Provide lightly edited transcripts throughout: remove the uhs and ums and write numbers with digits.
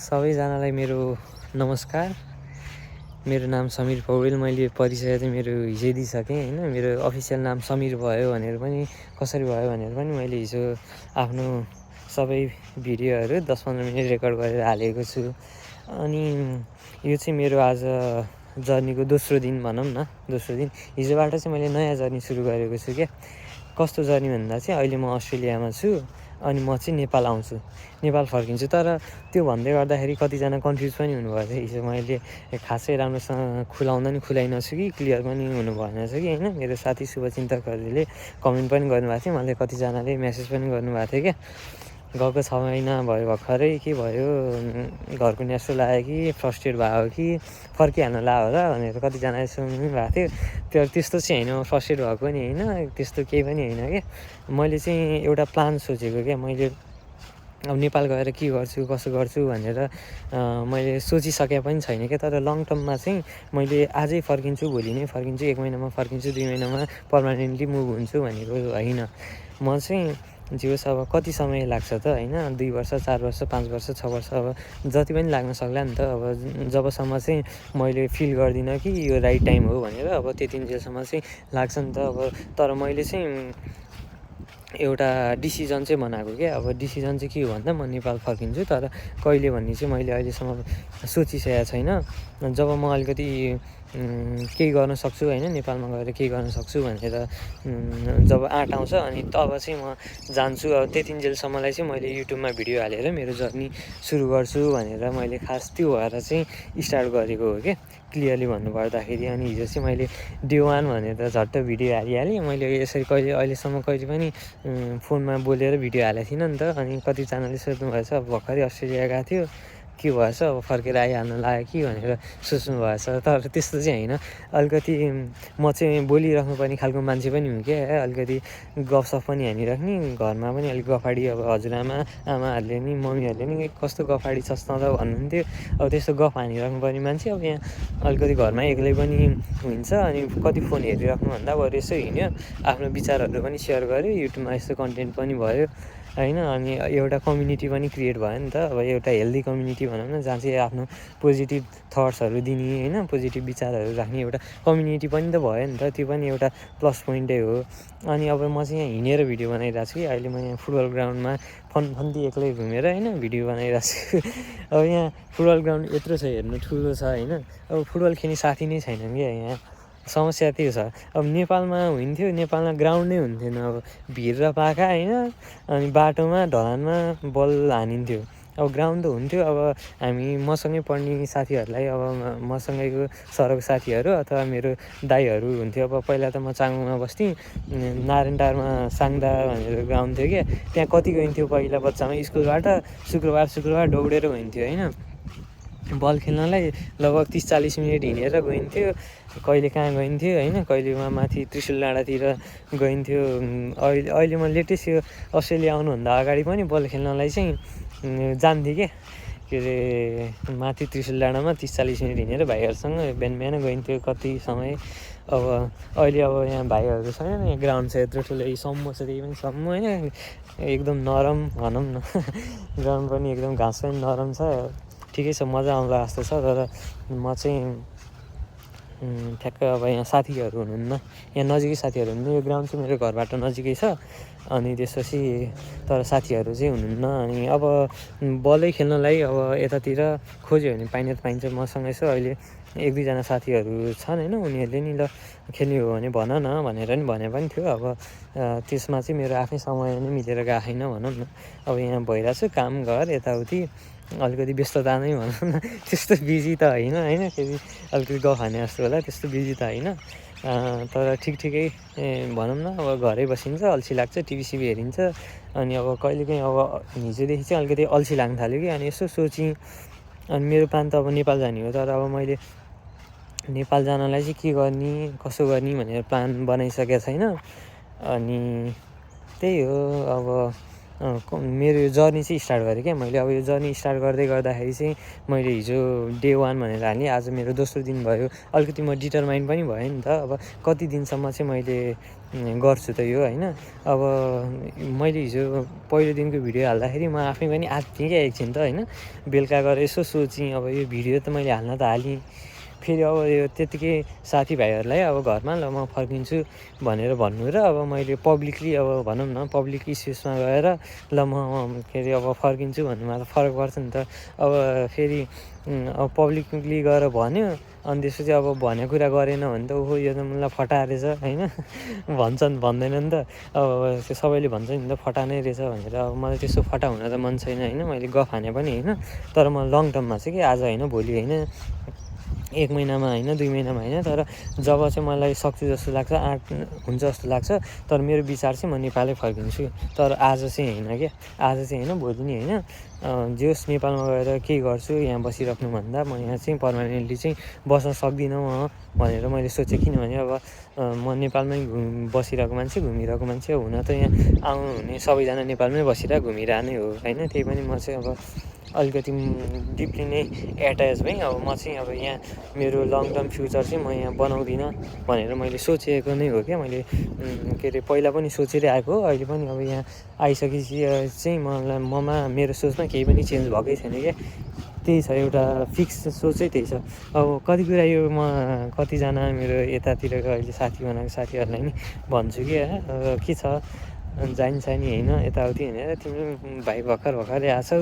सबैजनालाई मेरो नमस्कार। मेरो नाम समीर पौडेल। मैले परिचय चाहिँ मेरो हिजै दिइसकेँ होइन। मेरो अफिसियल नाम समीर भयो भनेर पनि कसरी भयो भनेर पनि मैले हिजो आफ्नो सबै भिडियोहरू 10-15 मिनट रेकर्ड गरेर हालेको छु। अनि यो चाहिँ मेरो आज जर्नीको दोस्रो दिन भनौँ न, दोस्रो दिन। हिजोबाट चाहिँ मैले नयाँ जर्नी सुरु गरेको छु क्या। कस्तो जर्नी भन्दा चाहिँ अहिले म अस्ट्रेलियामा छु अनि म चाहिँ नेपाल आउँछु, नेपाल फर्किन्छु। तर त्यो भन्दै गर्दाखेरि कतिजना कन्फ्युज पनि हुनुभएको थियो। हिजो मैले खासै राम्रोसँग खुलाउँदा नि खुलाइनछु कि क्लियर पनि हुनु भएन रहेछ कि होइन। मेरो साथी शुभचिन्तकहरूले कमेन्ट पनि गर्नुभएको थियो, मलाई कतिजनाले मेसेज पनि गर्नुभएको थियो क्या। गएको 6 महिना भयो भर्खरै, के भयो घरको न्यासो लाग्यो कि फ्रस्ट्रेट भयो कि फर्किहाल्नु ला होला भनेर कतिजनाले सुन्नु पनि भएको थियो। तर त्यस्तो चाहिँ होइन, फ्रस्ट्रेट भएको पनि होइन, त्यस्तो केही पनि होइन क्या। मैले चाहिँ एउटा प्लान सोचेको क्या। मैले अब नेपाल गएर के गर्छु कसो गर्छु भनेर मैले सोचिसके पनि छैन क्या। तर लङ टर्ममा चाहिँ मैले आजै फर्किन्छु, भोलि नै फर्किन्छु, 1 महिनामा फर्किन्छु, 2 महिनामा पर्मानेन्टली मुभ हुन्छु भनेको होइन। म चाहिँ जे होस् अब कति समय लाग्छ त होइन, 2 वर्ष 4 वर्ष 5 वर्ष 6 वर्ष अब जति पनि लाग्न सक्ला नि त। अब जबसम्म चाहिँ मैले फिल गर्दिनँ कि यो राइट टाइम हो भनेर, अब त्यतिन्जेलसम्म चाहिँ लाग्छ नि त। अब तर मैले चाहिँ एउटा डिसिजन चाहिँ बनाएको क्या। अब डिसिजन चाहिँ के हो भन्दा म नेपाल फर्किन्छु, तर कहिले भन्ने चाहिँ मैले अहिलेसम्म सोचिसकेको छैन। जब म अलिकति केही गर्न सक्छु होइन, नेपालमा गएर केही गर्न सक्छु भनेर जब आँट आउँछ अनि तब चाहिँ म जान्छु। अब त्यतिन्जेलसम्मलाई चाहिँ मैले युट्युबमा भिडियो हालेर मेरो जर्नी सुरु गर्छु भनेर मैले खास त्यो भएर चाहिँ स्टार्ट गरेको हो क्या, क्लियरली भन्नुपर्दाखेरि। अनि हिजो चाहिँ मैले डे 1 भनेर झट्ट भिडियो हालिहालेँ। मैले यसरी अहिलेसम्म कहिले पनि फोनमा बोलेर भिडियो हालेको थिइनँ नि त। अनि कतिजनाले सोध्नुभएछ अब भर्खरै अस्ट्रेलिया गएको थियो के भएछ, अब फर्केर आइहाल्नु लाग्यो कि भनेर सोच्नु भएछ। तर त्यस्तो चाहिँ होइन। अलिकति म चाहिँ बोलिराख्नु पर्ने खालको मान्छे पनि हुँ क्या। अलिकति गफसफ पनि हानिराख्ने, घरमा पनि अलिक गफाडी। अब आमाहरूले नि मम्मीहरूले नि कस्तो गफाडी छस् त भन्नुहुन्थ्यो। अब त्यस्तो गफ हानिराख्नु पर्ने मान्छे। अब यहाँ अलिकति घरमा एक्लै पनि हुन्छ अनि कति फोन हेरिराख्नुभन्दा बरु यसो हिँड्यो, आफ्नो विचारहरू पनि सेयर गर्यो, युट्युबमा यस्तो कन्टेन्ट पनि भयो होइन। अनि एउटा कम्युनिटी पनि क्रिएट भयो नि त। अब एउटा हेल्दी कम्युनिटी भनौँ न, जहाँ चाहिँ आफ्नो पोजिटिभ थट्सहरू दिने होइन, पोजिटिभ विचारहरू राख्ने एउटा कम्युनिटी पनि त भयो नि त। त्यो पनि एउटा प्लस पोइन्टै हो। अनि अब म चाहिँ यहाँ हिँडेर भिडियो बनाइरहेको छु कि। अहिले म यहाँ फुटबल ग्राउन्डमा फन्दी एक्लै घुमेर होइन भिडियो बनाइरहेको छु। अब यहाँ फुटबल ग्राउन्ड यत्रो छ, हेर्नु ठुलो छ होइन। अब फुटबल खेल्ने साथी नै छैनन् क्या यहाँ, समस्या त्यो छ। अब नेपालमा हुन्थ्यो, नेपालमा ग्राउन्ड नै हुन्थेन। अब भिर र पाखा होइन, अनि बाटोमा ढलानमा बल हानिन्थ्यो। अब ग्राउन्ड त हुन्थ्यो। अब हामी मसँगै पढ्ने साथीहरूलाई, अब मसँगैको सरको साथीहरू अथवा मेरो दाइहरू हुन्थ्यो। अब पहिला त म चाङमा बस्थेँ, नारायणटारमा साङदा भनेर ग्राउन्ड थियो क्या। त्यहाँ कति गइन्थ्यो पहिला बच्चामा स्कुलबाट शुक्रबार दौडेर गइन्थ्यो होइन बल खेल्नलाई। लगभग 30-40 मिनट हिँडेर गइन्थ्यो। कहिले कहाँ गइन्थ्यो होइन, कहिलेमा माथि त्रिशुल डाँडातिर गइन्थ्यो। अहिले म लेटेस्ट यो अस्ट्रेलिया आउनुभन्दा अगाडि पनि बल खेल्नलाई चाहिँ जान्थेँ क्या। के अरे माथि त्रिशुल डाँडामा 30-40 मिनट हिँडेर भाइहरूसँग बिहान गइन्थ्यो कति समय। अब अहिले अब यहाँ भाइहरू छैन, यहाँ ग्राउन्ड छ यत्रो ठुलो, सम्म छ, त्यही पनि सम्म होइन, एकदम नरम भनौँ न। ग्राउन्ड पनि एकदम घाँस पनि नरम छ, ठिकै छ, मजा आउँला जस्तो छ। तर म चाहिँ ठ्याक्क अब यहाँ साथीहरू हुनुहुन्न, यहाँ नजिकै साथीहरू हुनुहुन्न। यो ग्राउन्ड चाहिँ मेरो घरबाट नजिकै छ। अनि त्यसपछि तर साथीहरू चाहिँ हुनुहुन्न। अनि अब बलै खेल्नलाई अब यतातिर खोज्यो भने पाइने त पाइन्छ। मसँग यसो अहिले 1-2 जना साथीहरू छन् होइन, उनीहरूले नि ल खेल्ने हो भने भन न भनेर नि भने पनि थियो। अब त्यसमा चाहिँ मेरो आफ्नै समय नै मिलेर गएको छैन भनौँ न। अब यहाँ भइरहेको छु काम घर यताउति, अलिकति व्यस्तता नै भनौँ न। त्यस्तो बिजी त होइन फेरि अलिकति गफ हाने जस्तो होला, त्यस्तो बिजी त होइन। तर ठिकै भनौँ न। अब घरै बसिन्छ, अल्छी लाग्छ, टिभी हेरिन्छ। अनि अब कहिलेकाहीँ अब हिजोदेखि चाहिँ अलिकति अल्छी लाग्न थाल्यो कि। अनि यसो सोचेँ, अनि मेरो प्लान त अब नेपाल जाने हो। तर अब मैले नेपाल जानलाई चाहिँ के गर्ने कसो गर्ने भनेर प्लान बनाइसकेको छैन। अनि त्यही हो। अब मेरो यो जर्नी चाहिँ स्टार्ट गरेँ क्या मैले। अब यो जर्नी स्टार्ट गर्दाखेरि चाहिँ मैले हिजो डे 1 भनेर हालेँ, आज मेरो दोस्रो दिन भयो। अलिकति म डिटरमाइन पनि भएँ नि त। अब कति दिनसम्म चाहिँ मैले गर्छु त यो होइन। अब मैले हिजो पहिलो दिनको भिडियो हाल्दाखेरि म आफै पनि आत्तिएँ क्या एकछिन त होइन। बेलुका गएर यसो सोचेँ अब यो भिडियो त मैले हाल्न त हालेँ, फेरि अब यो त्यत्तिकै साथीभाइहरूलाई अब घरमा ल म फर्किन्छु भनेर भन्नु र अब मैले पब्लिकली अब भनौँ न पब्लिक इस्युजमा गएर ल म के अरे अब फर्किन्छु भन्नुमा त फरक पर्छ नि त। अब फेरि अब पब्लिकली गएर भन्यो अनि त्यसपछि अब भनेको कुरा गरेन भने त ओहो यो त मलाई फटा रहेछ होइन भन्छन् भन्दैनन् त। अब त्यो सबैले भन्छ नि त फटा नै रहेछ भनेर। अब मलाई त्यस्तो फटा हुन त मन छैन होइन, मैले गफ हाने पनि होइन। तर म लङ टर्ममा चाहिँ कि आज होइन भोलि होइन 1 महिनामा होइन 2 महिनामा होइन, तर जब चाहिँ मलाई सक्छु जस्तो लाग्छ आँट हुन्छ जस्तो लाग्छ, तर मेरो विचार चाहिँ म नेपालै फर्किन्छु। तर आज चाहिँ होइन क्या, आज चाहिँ होइन भोलि नि होइन। जे होस् नेपालमा गएर केही गर्छु, यहाँ बसिराख्नुभन्दा म यहाँ चाहिँ पर्मानेन्टली चाहिँ बस्न सक्दिनँ म भनेर मैले सोचेँ। किनभने अब म नेपालमै बसिरहेको मान्छे, घुमिरहेको मान्छे, हुन त यहाँ आउनुहुने सबैजना नेपालमै बसिरहेको घुमिरहने हो होइन। त्यही पनि म चाहिँ अब अलिकति डिपली नै एट्याच भएँ। अब म चाहिँ अब यहाँ मेरो लङ टर्म फ्युचर चाहिँ म यहाँ बनाउँदिनँ भनेर मैले सोचेको नै हो क्या। मैले के अरे पहिला पनि सोचेरै आएको हो, अहिले पनि अब यहाँ आइसकेपछि चाहिँ मलाई ममा मेरो सोचमा केही पनि चेन्ज भएकै छैन क्या। त्यही छ एउटा फिक्स सोच चाहिँ त्यही छ। अब कति कुरा यो म कतिजना मेरो यतातिरको अहिले साथी बनाएको साथीहरूलाई नि भन्छु कि के छ जाइन्छ नि होइन यताउति भनेर, तिमी भाइ भर्खरै आछौ,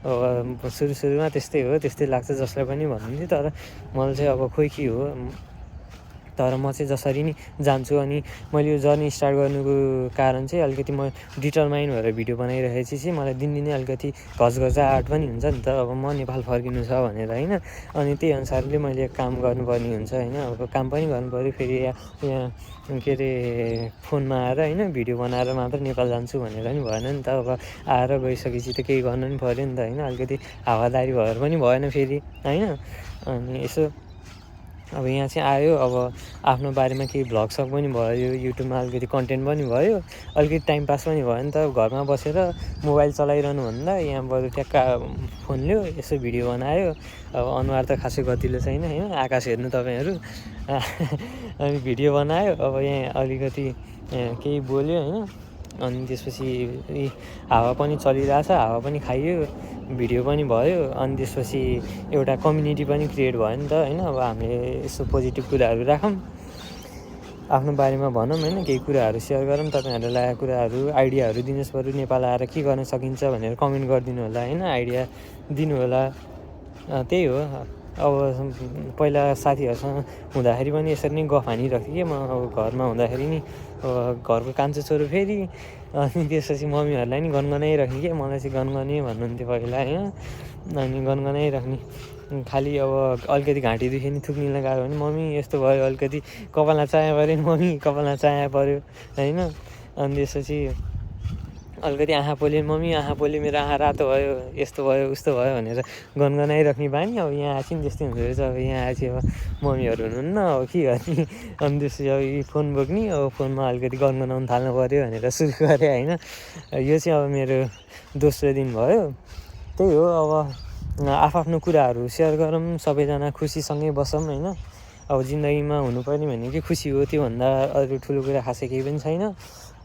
अब सुरुमा त्यस्तै हो त्यस्तै लाग्छ जसलाई पनि भन्नुहुन्थ्यो। तर मलाई चाहिँ अब खोइ के हो, तर म चाहिँ जसरी नि जान्छु। अनि मैले यो जर्नी स्टार्ट गर्नुको कारण चाहिँ अलिकति म डिटरमाइन भएर भिडियो बनाइरहेपछि चाहिँ मलाई दिनदिनै अलिकति घचघचाहट पनि हुन्छ नि त। अब म नेपाल फर्किनु छ भनेर होइन, अनि त्यही अनुसारले मैले काम गर्नुपर्ने हुन्छ होइन। अब काम पनि गर्नुपऱ्यो, फेरि यहाँ के अरे फोनमा आएर होइन भिडियो बनाएर मात्र नेपाल जान्छु भनेर पनि भएन नि त। अब आएर गइसकेपछि त केही गर्नु पनि पऱ्यो नि त होइन, अलिकति हावादारी भएर पनि भएन फेरि होइन। अनि यसो अब यहाँ चाहिँ आयो, अब आफ्नो बारेमा केही भ्लग पनि भयो, युट्युबमा अलिकति कन्टेन्ट पनि भयो, अलिकति टाइम पास पनि भयो नि त। घरमा बसेर मोबाइल चलाइरहनु भन्दा यहाँ बरु ट्याक्क फोन लियो यसो भिडियो बनायो। अब अनुहार त खासै गतिलो छैन होइन, आकाश हेर्नु तपाईँहरू अनि भिडियो बनायो। अब यहाँ अलिकति केही बोल्यो होइन, अनि त्यसपछि हावा पनि चलिरहेछ, हावा पनि खाइयो, भिडियो पनि भयो। अनि त्यसपछि एउटा कम्युनिटी पनि क्रिएट भयो नि त होइन। अब हामीले यसो पोजिटिभ कुराहरू राखौँ, आफ्नो बारेमा भनौँ होइन, केही कुराहरू सेयर गरौँ, तपाईँहरूले लागेको कुराहरू आइडियाहरू दिनुहोस्। बरु नेपाल आएर के गर्न सकिन्छ भनेर कमेन्ट गरिदिनु होला होइन, आइडिया दिनु होला। त्यही हो। अब पहिला साथीहरूसँग हुँदाखेरि पनि यसरी नै गफ हानिरहेको थिएँ कि म अब घरमा हुँदाखेरि नि घरको कान्छो छोरो फेरि, अनि त्यसपछि मम्मीहरूलाई नि गनगनाइराख्ने कि मलाई चाहिँ गनगने भन्नुहुन्थ्यो पहिला होइन। अनि गनगनाइराख्ने खालि अब अलिकति घाँटी दुख्यो नि थुक्निन गयो भने मम्मी यस्तो भयो, अलिकति कपालमा चाया पऱ्यो नि मम्मी कपालमा चाया पऱ्यो होइन। अनि त्यसपछि अलिकति आँखा पोल्यो मम्मी आँखा पोल्यो, मेरो आँखा रातो भयो, यस्तो भयो उस्तो भयो भनेर गनगनाइराख्ने बानी। अब यहाँ आएपछि नि त्यस्तै हुँदो रहेछ। अब यहाँ आएपछि अब मम्मीहरू हुनुहुन्न, अब के गर्ने। अनि त्यसपछि अब यी फोन बोक्ने, अब फोनमा अलिकति गनगनाउनु थाल्नु पऱ्यो भनेर सुरु गरेँ होइन। यो चाहिँ अब मेरो दोस्रो दिन भयो। त्यही हो, अब आफ्नो कुराहरू सेयर गरौँ, सबैजना खुसीसँगै बसौँ होइन। अब जिन्दगीमा हुनुपर्ने भनेकै खुसी हो, त्योभन्दा अरू ठुलो कुरा खासै केही पनि छैन।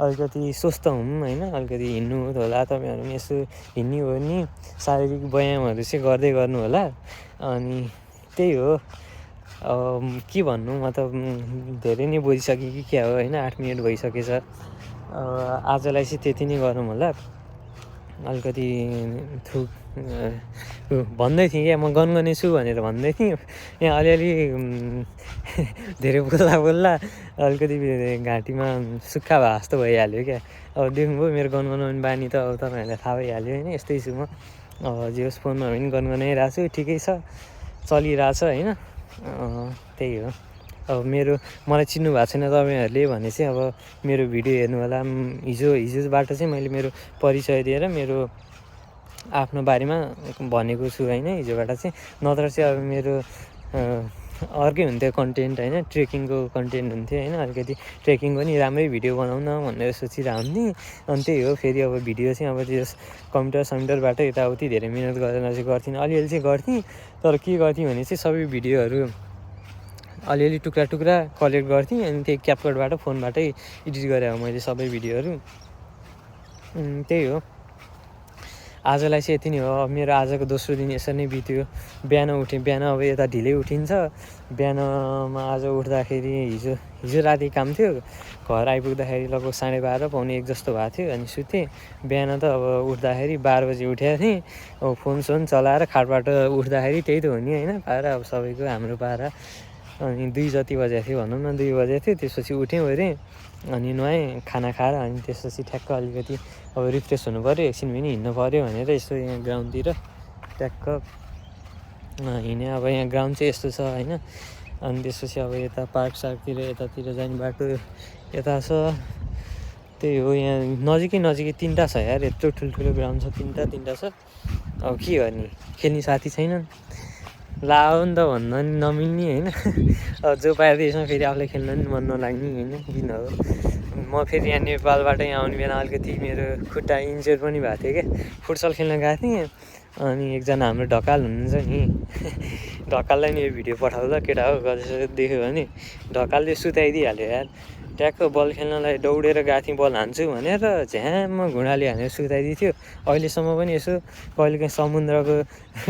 अलिकति स्वस्थ हौँ होइन, अलिकति हिँड्नु होला, तपाईँहरू पनि यसो हिँड्ने हो नि शारीरिक व्यायामहरू चाहिँ गर्दै गर्नु होला। अनि त्यही हो, अब के भन्नु, म त धेरै नै बोलिसकेँ कि क्या हो होइन, 8 मिनट भइसकेछ। आजलाई चाहिँ त्यति नै गरौँ होला। अलिकति भन्दै थिएँ क्या म गनगने छु भनेर भन्दै थिएँ, यहाँ अलिअलि धेरै बोल्दा अलिकति घाँटीमा सुक्खा भए जस्तो भइहाल्यो क्या। अब देख्नुभयो मेरो गनगनाउने बानी त अब तपाईँहरूलाई थाहा भइहाल्यो होइन, यस्तै छु म। अब जे होस् फोनमा पनि गनगनाइरहेको छु, ठिकै छ, चलिरहेछ होइन। त्यही हो। अब मलाई चिन्नु भएको छैन तपाईँहरूले भने चाहिँ अब मेरो भिडियो हेर्नु होला। हिजोबाट चाहिँ मैले मेरो परिचय दिएर मेरो आफ्नो बारेमा भनेको छु होइन, हिजोबाट चाहिँ। नत्र चाहिँ अब मेरो अर्कै हुन्थ्यो कन्टेन्ट होइन, ट्रेकिङको कन्टेन्ट हुन्थ्यो होइन। अलिकति ट्रेकिङको नि राम्रै भिडियो बनाउन भनेर सोचिरहेको हुन्थेँ। अनि त्यही हो, फेरि अब भिडियो चाहिँ अब त्यस कम्प्युटरबाट यताउति धेरै मिहिनेत गरेर चाहिँ गर्थेँ, अलिअलि चाहिँ गर्थेँ। तर के गर्थेँ भने चाहिँ सबै भिडियोहरू अलिअलि टुक्रा टुक्रा कलेक्ट गर्थेँ अनि त्यही क्यापकटबाट फोनबाटै एडिट गरेँ अब मैले सबै भिडियोहरू। त्यही हो, आजलाई चाहिँ यति नै हो। अब मेरो आजको दोस्रो दिन यसरी नै बित्यो। बिहान उठेँ, बिहान अब यता ढिलै उठिन्छ। बिहानमा आज उठ्दाखेरि हिजो राति काम थियो, घर आइपुग्दाखेरि लगभग 12:30 पाउने 1 जस्तो भएको थियो अनि सुतेँ। बिहान त अब उठ्दाखेरि 12 बजी उठेको थिएँ। अब फोनसोन चलाएर खाटबाट उठ्दाखेरि त्यही त हो नि होइन, पारा अब सबैको हाम्रो पारा। अनि 2 जति बजेको थियो भनौँ न, 2 बजेको थियो। त्यसपछि उठ्यौँ अरे अनि नुहाएँ, खाना खाएर अनि त्यसपछि ठ्याक्क अलिकति अब रिफ्रेस हुनु पऱ्यो, एकछिन पनि हिँड्नु पऱ्यो भनेर यसो यहाँ ग्राउन्डतिर ट्याक्क हिँडेँ। अब यहाँ ग्राउन्ड चाहिँ यस्तो छ होइन। अनि त्यसपछि अब यता पार्क सार्कतिर यतातिर जाने बाटो यता छ। त्यही हो, यहाँ नजिकै 3टा छ यार, यत्रो ठुल्ठुलो ग्राउन्ड छ, 3टा छ। अब के गर्ने, खेल्ने साथी छैनन्, लाओ नि त भन्न नि नमिल्ने होइन। अब जो पायो त्यसमा फेरि आफूलाई खेल्न नि मन नलाग्ने होइन, किन हो। म फेरि यहाँ नेपालबाट यहाँ आउने बेला अलिकति मेरो खुट्टा इन्जर पनि भएको थियो क्या। फुटसल खेल्न गएको थिएँ अनि एकजना हाम्रो ढकाल हुनुहुन्छ नि, ढकाललाई नि यो भिडियो पठाउँदा केटा हो कसो देख्यो भने ढकालले सुताइदिइहाल्यो यार। ट्याक्क बल खेल्नलाई दौडेर गएको थिएँ बल हान्छु भनेर, झ्याम्म घुँडाले हानेर सुताइदिएको थियो। अहिलेसम्म पनि यसो कहिलेकाहीँ समुद्रको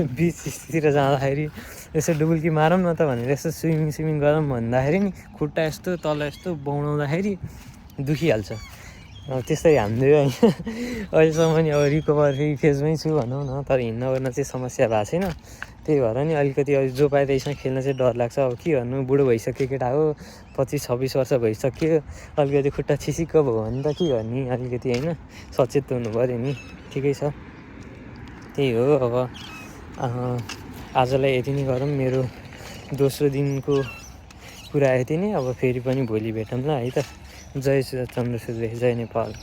बिचतिर जाँदाखेरि यसो डुबुल्की मारौँ न त भनेर यसो स्विमिङ गरौँ भन्दाखेरि नि खुट्टा यस्तो तल यस्तो बौडाउँदाखेरि दुखिहाल्छ। अब त्यस्तै हान्दियो होइन। अहिलेसम्म नि अब रिकभरी फेजमै छु भनौँ न, तर हिँड्न ओर्न चाहिँ समस्या भएको छैन। त्यही भएर नि अलिकति अब जो पायो त्यसमा खेल्न चाहिँ डर लाग्छ। अब के गर्नु, बुढो भइसक्यो केटा हो, 25-26 वर्ष भइसक्यो, अलिकति खुट्टा छिसिक्क भयो भने त के गर्ने, अलिकति होइन सचेत हुनु पऱ्यो नि। ठिकै छ, त्यही हो। अब आजलाई यति नै गरौँ, मेरो दोस्रो दिनको कुरा यति नै। अब फेरि पनि भोलि भेटौँला है त। जय चन्द्रसूर्य, जय नेपाल।